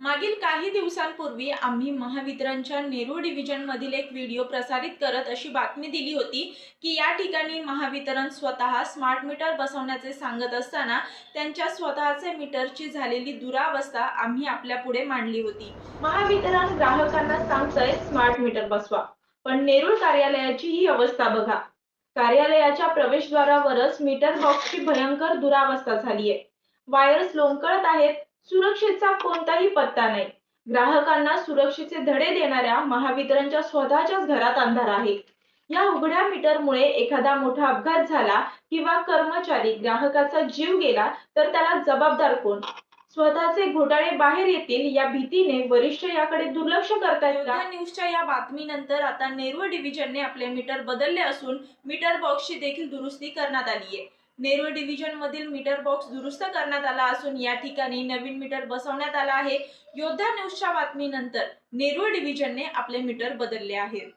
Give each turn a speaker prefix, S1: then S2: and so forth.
S1: मागील काही दिवसांपूर्वी आम्ही महावितरणच्या नेरूळ डिव्हिजन मधील एक व्हिडिओ प्रसारित करत अशी बातमी दिली होती की या ठिकाणी महावितरण स्वतः स्मार्ट मीटर बसवण्याचे सांगत असताना त्यांच्या स्वतःचे मीटरची झालेली दुरावस्था आम्ही आपल्या पुढे मांडली होती। महावितरण ग्राहकांना सांगतंय स्मार्ट मीटर बसवा, पण नेरूळ कार्यालयाची ही अवस्था बघा। कार्यालयाच्या प्रवेशद्वारावरच मीटर बॉक्सची भयंकर दुरावस्था झाली आहे। वायर्स लोंबकळत आहेत, सुरक्षेचा कोणताही पत्ता नाही। ग्राहकांना सुरक्षेचे धडे देणाऱ्या महावितरणच्या स्वतःच्याच घरात अंधार आहे। या उघड्या मीटरमुळे एखादा मोठा अपघात झाला किंवा कर्मचारी ग्राहकाचा जीव गेला तर त्याला जबाबदार कोण? स्वतःचे घोटाळे बाहेर येतील या भीतीने वरिष्ठ याकडे दुर्लक्ष करतायत का? न्यूजच्या या बातमीनंतर आता नेरूळ डिव्हिजनने आपले मीटर बदलले असून मीटर बॉक्सची देखील दुरुस्ती करण्यात आली आहे। नेरूळ डिव्हिजन मधील मीटर बॉक्स दुरुस्त करण्यात आला असून या ठिकाणी नवीन मीटर बसवण्यात आला आहे। योद्धा न्यूजच्या बातमीनंतर नेरूळ डिव्हिजनने आपले मीटर बदलले आहेत।